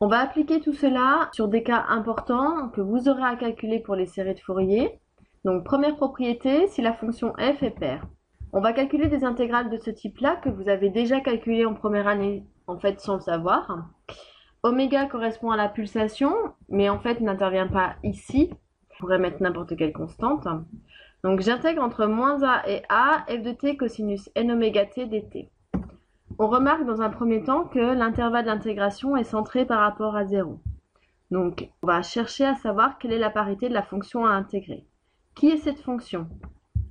On va appliquer tout cela sur des cas importants que vous aurez à calculer pour les séries de Fourier. Donc première propriété, si la fonction f est paire. On va calculer des intégrales de ce type-là que vous avez déjà calculées en première année, en fait sans le savoir. Oméga correspond à la pulsation, mais en fait n'intervient pas ici. On pourrait mettre n'importe quelle constante. Donc j'intègre entre moins a et a f de t cosinus n oméga t dt. On remarque dans un premier temps que l'intervalle d'intégration est centré par rapport à 0. Donc on va chercher à savoir quelle est la parité de la fonction à intégrer. Qui est cette fonction?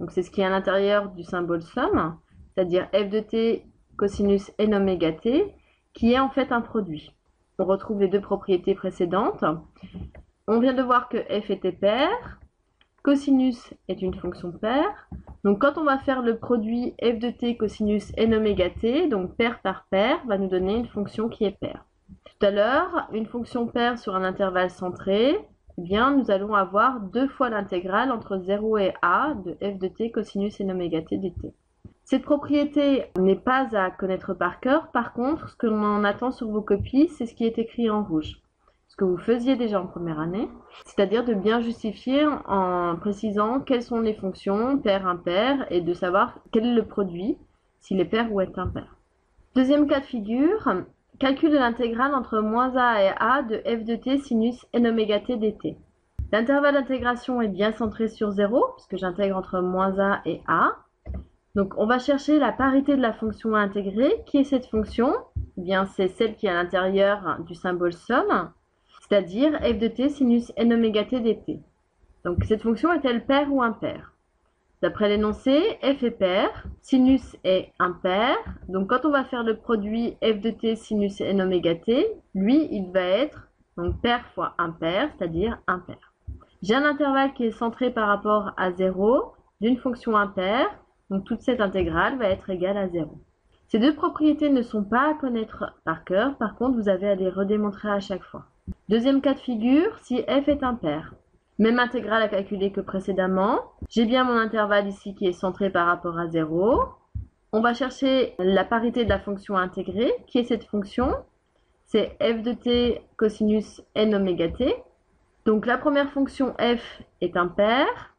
Donc c'est ce qui est à l'intérieur du symbole somme, c'est-à-dire f de t cosinus n oméga t, qui est en fait un produit. On retrouve les deux propriétés précédentes. On vient de voir que f était paire, cosinus est une fonction paire. Donc quand on va faire le produit f de t cosinus n oméga t, donc paire par paire, va nous donner une fonction qui est paire. Tout à l'heure, une fonction paire sur un intervalle centré, eh bien, nous allons avoir deux fois l'intégrale entre 0 et a de f de t cosinus n oméga t dt. Cette propriété n'est pas à connaître par cœur. Par contre, ce que l'on attend sur vos copies, c'est ce qui est écrit en rouge. Ce que vous faisiez déjà en première année, c'est-à-dire de bien justifier en précisant quelles sont les fonctions paire, impaire, et de savoir quel est le produit, s'il est paire ou est impair. Deuxième cas de figure, calcul de l'intégrale entre moins a et a de f de t sinus n oméga t dt. L'intervalle d'intégration est bien centré sur 0, puisque j'intègre entre moins a et a. Donc on va chercher la parité de la fonction à intégrer. Qui est cette fonction? Eh bien c'est celle qui est à l'intérieur du symbole somme, c'est-à-dire f de t sinus n oméga t dt. Donc cette fonction est-elle paire ou impaire? D'après l'énoncé, f est paire, sinus est impair. Donc quand on va faire le produit f de t sinus n oméga t, lui il va être donc paire fois impair, c'est-à-dire impair. J'ai un intervalle qui est centré par rapport à 0 d'une fonction impaire. Donc toute cette intégrale va être égale à 0. Ces deux propriétés ne sont pas à connaître par cœur, par contre vous avez à les redémontrer à chaque fois. Deuxième cas de figure, si f est impair. Même intégrale à calculer que précédemment. J'ai bien mon intervalle ici qui est centré par rapport à 0. On va chercher la parité de la fonction à intégrer. Qui est cette fonction? C'est f de t cosinus n oméga t. Donc la première fonction f est impaire.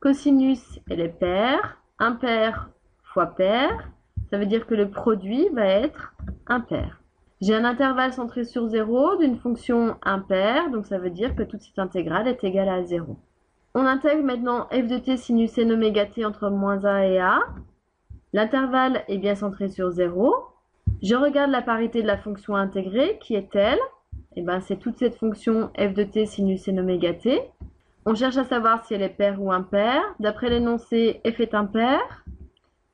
Cosinus, elle est paire. Impair fois paire, ça veut dire que le produit va être impair. J'ai un intervalle centré sur 0 d'une fonction impaire, donc ça veut dire que toute cette intégrale est égale à 0. On intègre maintenant f de t sinus n oméga t entre moins a et a. L'intervalle est bien centré sur 0. Je regarde la parité de la fonction intégrée, qui est telle. Et ben, c'est toute cette fonction f de t sinus n oméga t. On cherche à savoir si elle est paire ou impaire. D'après l'énoncé, f est impair.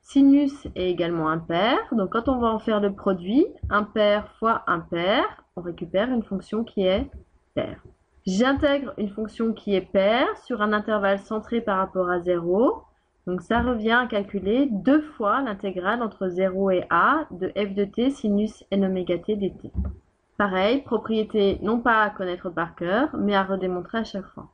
Sinus est également impair. Donc quand on va en faire le produit, impair fois impair, on récupère une fonction qui est paire. J'intègre une fonction qui est paire sur un intervalle centré par rapport à 0. Donc ça revient à calculer deux fois l'intégrale entre 0 et a de f de t sinus n oméga t dt. Pareil, propriété non pas à connaître par cœur, mais à redémontrer à chaque fois.